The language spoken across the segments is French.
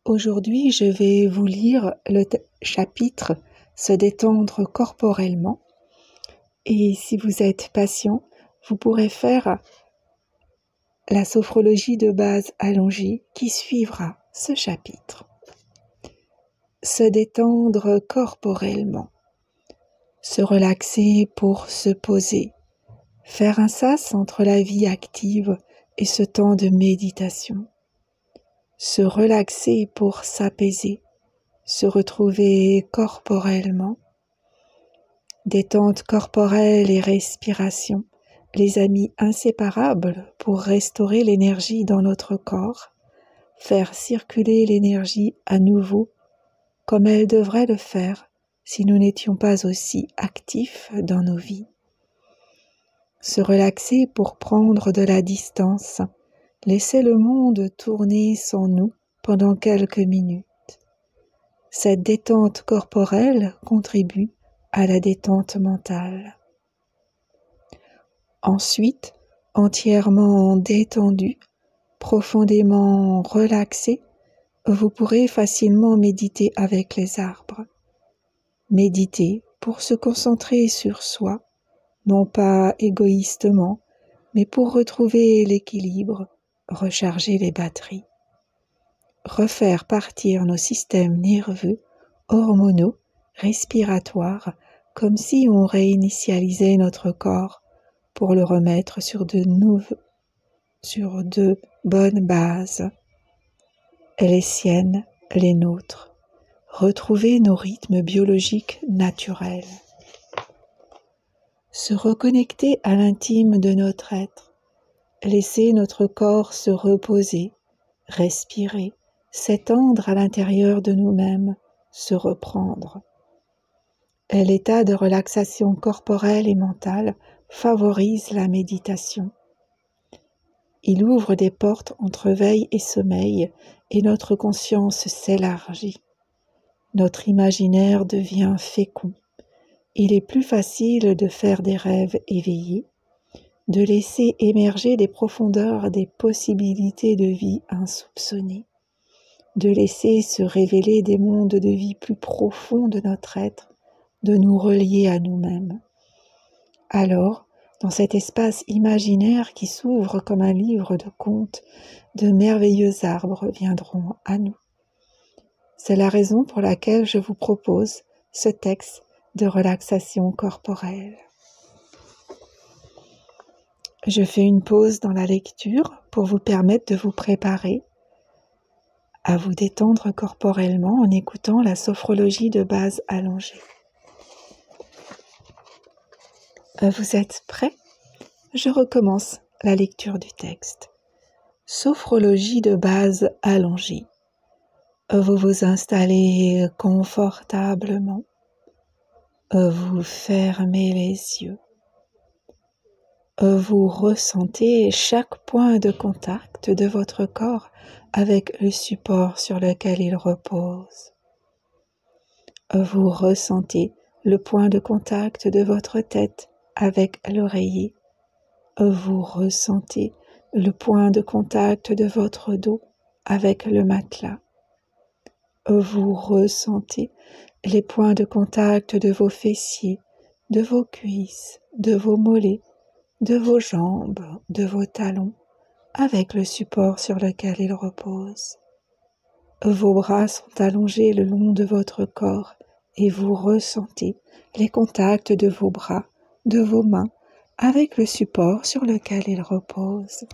Aujourd'hui, je vais vous lire le chapitre « Se détendre corporellement » et si vous êtes patient, vous pourrez faire la sophrologie de base allongée qui suivra ce chapitre. Se détendre corporellement, se relaxer pour se poser, faire un sas entre la vie active et ce temps de méditation. Se relaxer pour s'apaiser, se retrouver corporellement. Détente corporelle et respiration, les amis inséparables pour restaurer l'énergie dans notre corps, faire circuler l'énergie à nouveau comme elle devrait le faire si nous n'étions pas aussi actifs dans nos vies. Se relaxer pour prendre de la distance, laisser le monde tourner sans nous pendant quelques minutes. Cette détente corporelle contribue à la détente mentale. Ensuite, entièrement détendu, profondément relaxé, vous pourrez facilement méditer avec les arbres. Méditer pour se concentrer sur soi, non pas égoïstement, mais pour retrouver l'équilibre, recharger les batteries. Refaire partir nos systèmes nerveux, hormonaux, respiratoires, comme si on réinitialisait notre corps pour le remettre sur de bonnes bases. Les siennes, les nôtres. Retrouver nos rythmes biologiques naturels. Se reconnecter à l'intime de notre être. Laisser notre corps se reposer, respirer, s'étendre à l'intérieur de nous-mêmes, se reprendre. L'état de relaxation corporelle et mentale favorise la méditation. Il ouvre des portes entre veille et sommeil et notre conscience s'élargit. Notre imaginaire devient fécond. Il est plus facile de faire des rêves éveillés, de laisser émerger des profondeurs des possibilités de vie insoupçonnées, de laisser se révéler des mondes de vie plus profonds de notre être, de nous relier à nous-mêmes. Alors, dans cet espace imaginaire qui s'ouvre comme un livre de contes, de merveilleux arbres viendront à nous. C'est la raison pour laquelle je vous propose ce texte de relaxation corporelle. Je fais une pause dans la lecture pour vous permettre de vous préparer à vous détendre corporellement en écoutant la sophrologie de base allongée. Vous êtes prêts? Je recommence la lecture du texte. Sophrologie de base allongée. Vous vous installez confortablement. Vous fermez les yeux. Vous ressentez chaque point de contact de votre corps avec le support sur lequel il repose. Vous ressentez le point de contact de votre tête avec l'oreiller. Vous ressentez le point de contact de votre dos avec le matelas. Vous ressentez les points de contact de vos fessiers, de vos cuisses, de vos mollets, de vos jambes, de vos talons, avec le support sur lequel ils reposent. Vos bras sont allongés le long de votre corps et vous ressentez les contacts de vos bras, de vos mains, avec le support sur lequel ils reposent.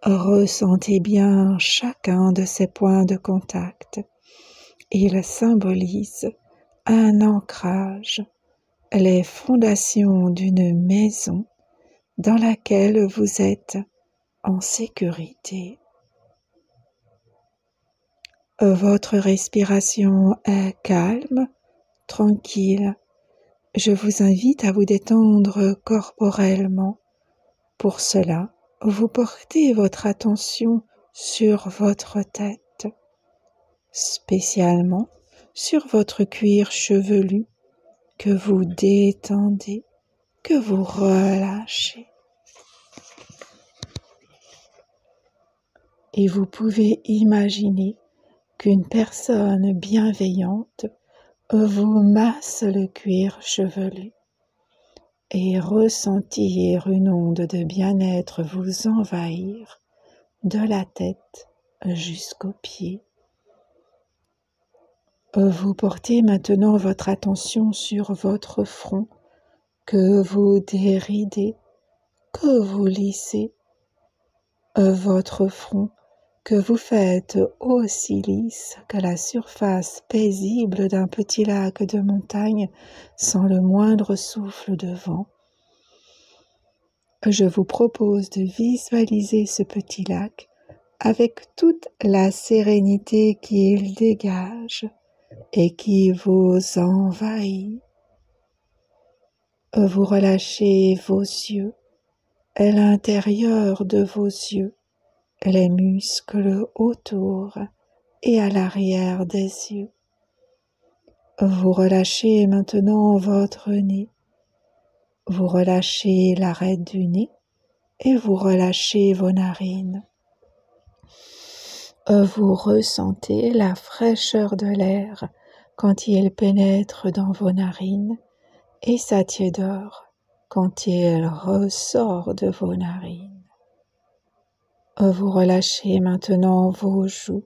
Ressentez bien chacun de ces points de contact. Ils symbolisent un ancrage, les fondations d'une maison dans laquelle vous êtes en sécurité. Votre respiration est calme, tranquille. Je vous invite à vous détendre corporellement. Pour cela, vous portez votre attention sur votre tête, spécialement sur votre cuir chevelu que vous détendez, que vous relâchez. Et vous pouvez imaginer qu'une personne bienveillante vous masse le cuir chevelu et ressentir une onde de bien-être vous envahir de la tête jusqu'aux pieds. Vous portez maintenant votre attention sur votre front que vous déridez, que vous lissez, votre front que vous faites aussi lisse que la surface paisible d'un petit lac de montagne sans le moindre souffle de vent. Je vous propose de visualiser ce petit lac avec toute la sérénité qu'il dégage et qui vous envahit. Vous relâchez vos yeux, et l'intérieur de vos yeux, les muscles autour et à l'arrière des yeux. Vous relâchez maintenant votre nez, vous relâchez l'arête du nez et vous relâchez vos narines. Vous ressentez la fraîcheur de l'air quand il pénètre dans vos narines et sa tiédeur quand il ressort de vos narines. Vous relâchez maintenant vos joues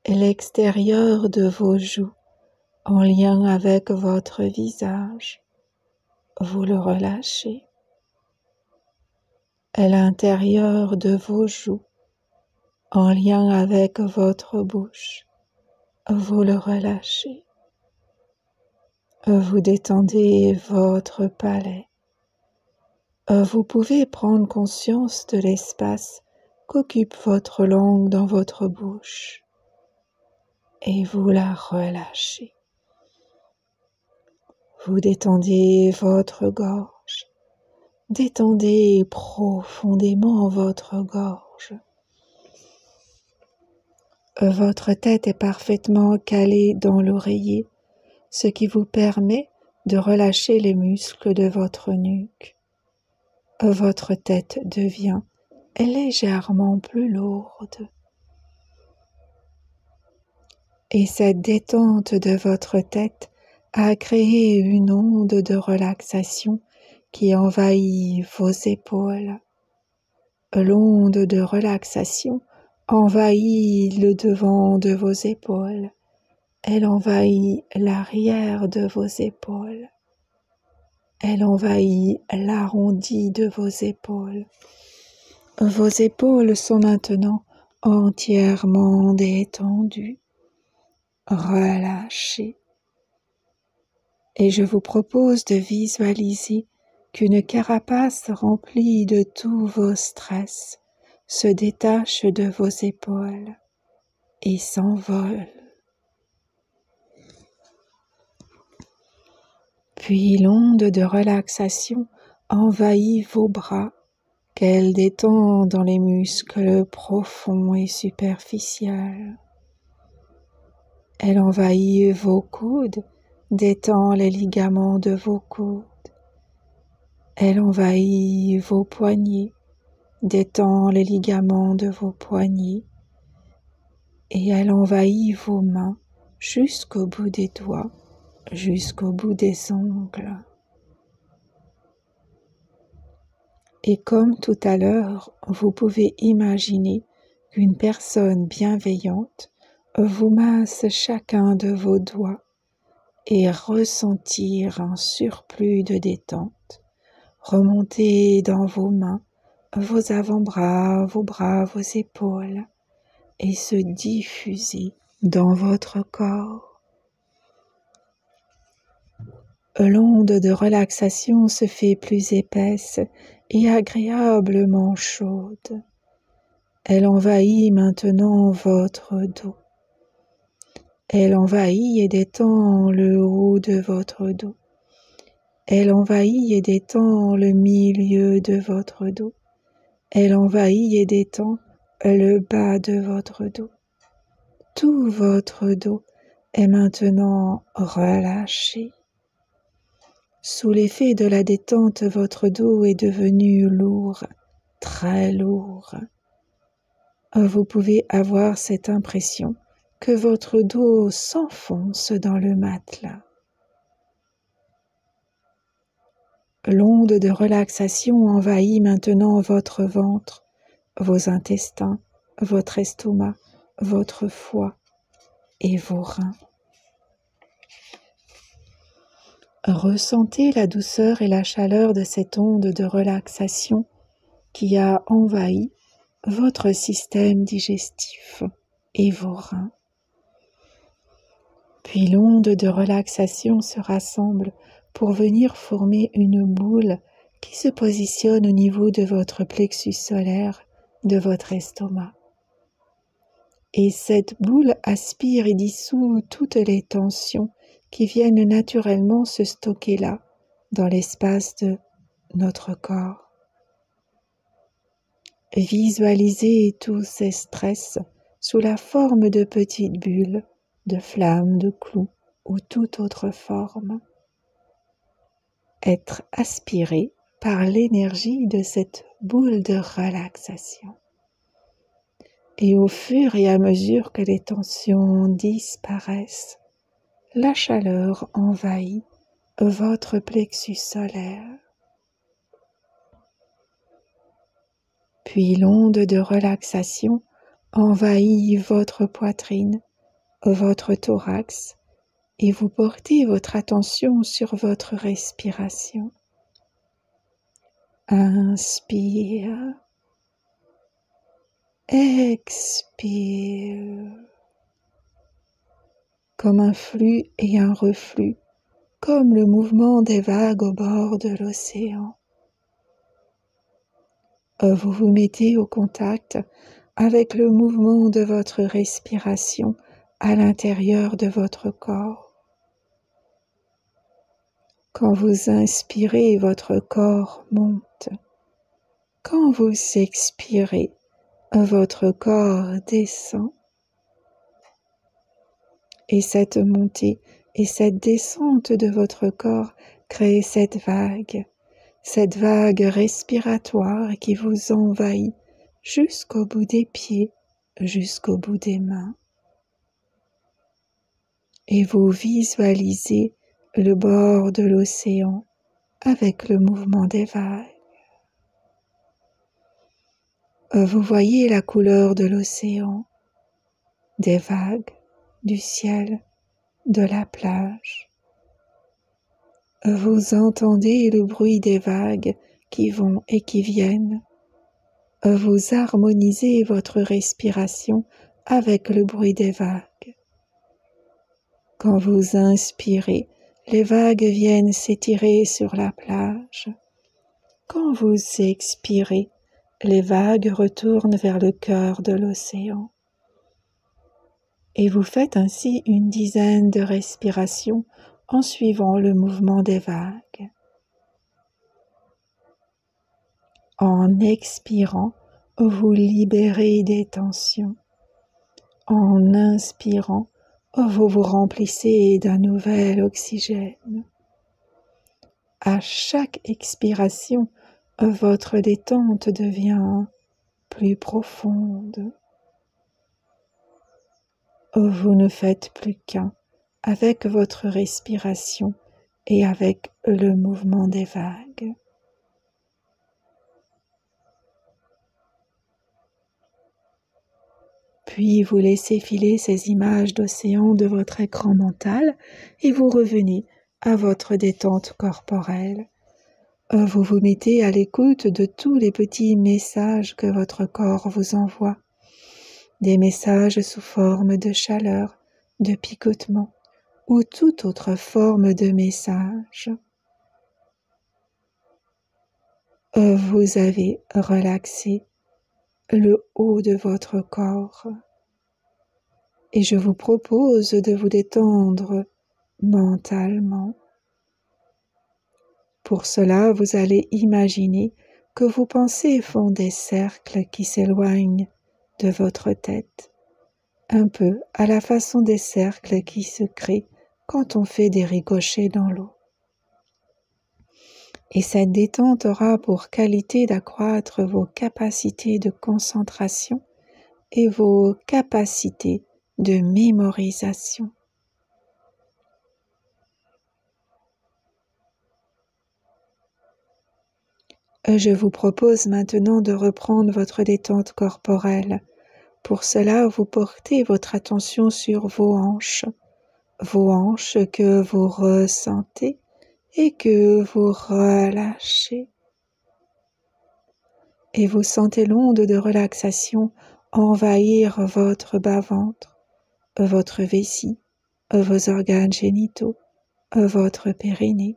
et l'extérieur de vos joues en lien avec votre visage. Vous le relâchez. Et l'intérieur de vos joues en lien avec votre bouche. Vous le relâchez. Vous détendez votre palais. Vous pouvez prendre conscience de l'espace qu'occupe votre langue dans votre bouche et vous la relâchez. Vous détendez votre gorge, détendez profondément votre gorge. Votre tête est parfaitement calée dans l'oreiller, ce qui vous permet de relâcher les muscles de votre nuque. Votre tête devient légèrement plus lourde. Et cette détente de votre tête a créé une onde de relaxation qui envahit vos épaules. L'onde de relaxation envahit le devant de vos épaules. Elle envahit l'arrière de vos épaules. Elle envahit l'arrondi de vos épaules. Vos épaules sont maintenant entièrement détendues, relâchées. Et je vous propose de visualiser qu'une carapace remplie de tous vos stress se détache de vos épaules et s'envole. Puis l'onde de relaxation envahit vos bras, qu'elle détend dans les muscles profonds et superficiels. Elle envahit vos coudes, détend les ligaments de vos coudes. Elle envahit vos poignets, détend les ligaments de vos poignets. Et elle envahit vos mains jusqu'au bout des doigts, jusqu'au bout des ongles. Et comme tout à l'heure, vous pouvez imaginer qu'une personne bienveillante vous masse chacun de vos doigts et ressentir un surplus de détente, remonter dans vos mains, vos avant-bras, vos épaules et se diffuser dans votre corps. L'onde de relaxation se fait plus épaisse et agréablement chaude. Elle envahit maintenant votre dos. Elle envahit et détend le haut de votre dos. Elle envahit et détend le milieu de votre dos. Elle envahit et détend le bas de votre dos. Tout votre dos est maintenant relâché. Sous l'effet de la détente, votre dos est devenu lourd, très lourd. Vous pouvez avoir cette impression que votre dos s'enfonce dans le matelas. L'onde de relaxation envahit maintenant votre ventre, vos intestins, votre estomac, votre foie et vos reins. Ressentez la douceur et la chaleur de cette onde de relaxation qui a envahi votre système digestif et vos reins. Puis l'onde de relaxation se rassemble pour venir former une boule qui se positionne au niveau de votre plexus solaire, de votre estomac. Et cette boule aspire et dissout toutes les tensions qui viennent naturellement se stocker là, dans l'espace de notre corps. Visualisez tous ces stress sous la forme de petites bulles, de flammes, de clous ou toute autre forme. Être aspiré par l'énergie de cette boule de relaxation. Et au fur et à mesure que les tensions disparaissent, la chaleur envahit votre plexus solaire. Puis l'onde de relaxation envahit votre poitrine, votre thorax, et vous portez votre attention sur votre respiration. Inspire, expire, comme un flux et un reflux, comme le mouvement des vagues au bord de l'océan. Vous vous mettez au contact avec le mouvement de votre respiration à l'intérieur de votre corps. Quand vous inspirez, votre corps monte. Quand vous expirez, votre corps descend. Et cette montée et cette descente de votre corps crée cette vague respiratoire qui vous envahit jusqu'au bout des pieds, jusqu'au bout des mains. Et vous visualisez le bord de l'océan avec le mouvement des vagues. Vous voyez la couleur de l'océan, des vagues, du ciel, de la plage. Vous entendez le bruit des vagues qui vont et qui viennent. Vous harmonisez votre respiration avec le bruit des vagues. Quand vous inspirez, les vagues viennent s'étirer sur la plage. Quand vous expirez, les vagues retournent vers le cœur de l'océan. Et vous faites ainsi une dizaine de respirations en suivant le mouvement des vagues. En expirant, vous libérez des tensions. En inspirant, vous vous remplissez d'un nouvel oxygène. À chaque expiration, votre détente devient plus profonde. Vous ne faites plus qu'un avec votre respiration et avec le mouvement des vagues. Puis vous laissez filer ces images d'océan de votre écran mental et vous revenez à votre détente corporelle. Vous vous mettez à l'écoute de tous les petits messages que votre corps vous envoie. Des messages sous forme de chaleur, de picotement ou toute autre forme de message. Vous avez relaxé le haut de votre corps et je vous propose de vous détendre mentalement. Pour cela, vous allez imaginer que vos pensées font des cercles qui s'éloignent de votre tête, un peu à la façon des cercles qui se créent quand on fait des ricochets dans l'eau. Et cette détente aura pour qualité d'accroître vos capacités de concentration et vos capacités de mémorisation. Je vous propose maintenant de reprendre votre détente corporelle. Pour cela, vous portez votre attention sur vos hanches que vous ressentez et que vous relâchez. Et vous sentez l'onde de relaxation envahir votre bas-ventre, votre vessie, vos organes génitaux, votre périnée.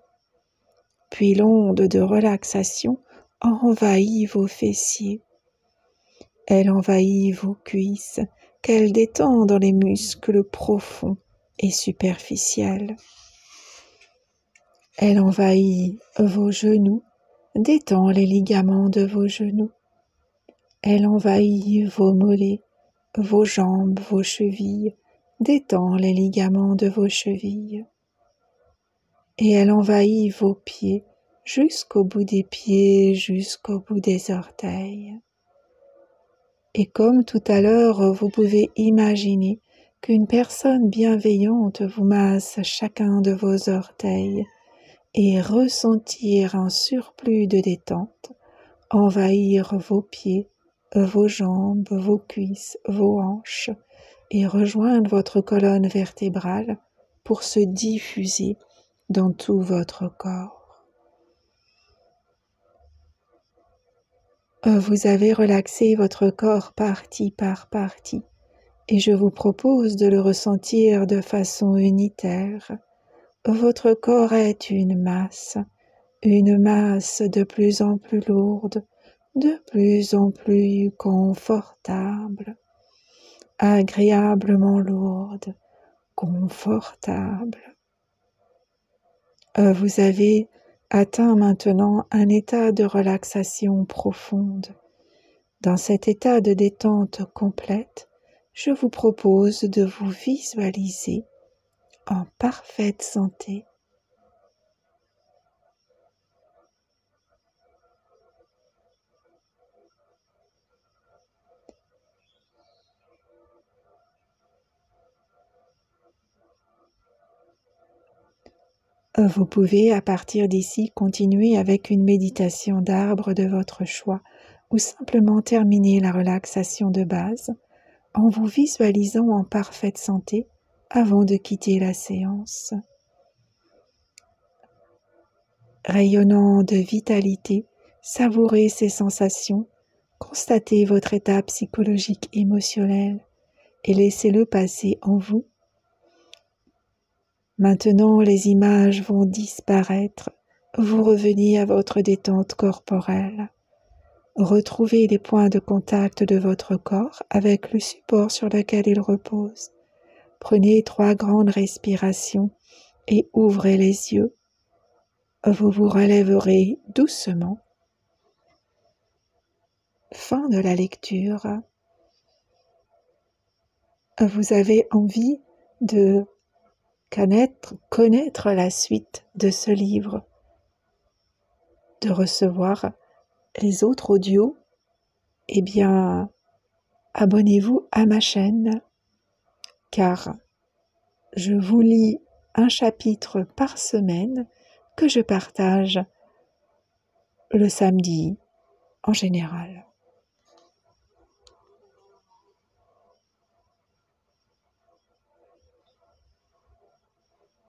Puis l'onde de relaxation envahit vos fessiers. Elle envahit vos cuisses, qu'elle détend dans les muscles profonds et superficiels. Elle envahit vos genoux, détend les ligaments de vos genoux. Elle envahit vos mollets, vos jambes, vos chevilles, détend les ligaments de vos chevilles. Et elle envahit vos pieds, jusqu'au bout des pieds, jusqu'au bout des orteils. Et comme tout à l'heure, vous pouvez imaginer qu'une personne bienveillante vous masse chacun de vos orteils et ressentir un surplus de détente, envahir vos pieds, vos jambes, vos cuisses, vos hanches et rejoindre votre colonne vertébrale pour se diffuser dans tout votre corps. Vous avez relaxé votre corps partie par partie et je vous propose de le ressentir de façon unitaire. Votre corps est une masse de plus en plus lourde, de plus en plus confortable, agréablement lourde, confortable. Vous avez atteint maintenant un état de relaxation profonde. Dans cet état de détente complète, je vous propose de vous visualiser en parfaite santé. Vous pouvez à partir d'ici continuer avec une méditation d'arbre de votre choix ou simplement terminer la relaxation de base en vous visualisant en parfaite santé avant de quitter la séance. Rayonnant de vitalité, savourez ces sensations, constatez votre état psychologique émotionnel et laissez-le passer en vous. Maintenant, les images vont disparaître, vous revenez à votre détente corporelle. Retrouvez les points de contact de votre corps avec le support sur lequel il repose. Prenez 3 grandes respirations et ouvrez les yeux. Vous vous relèverez doucement. Fin de la lecture. Vous avez envie de connaître la suite de ce livre, de recevoir les autres audios, eh bien, abonnez-vous à ma chaîne, car je vous lis un chapitre par semaine que je partage le samedi en général.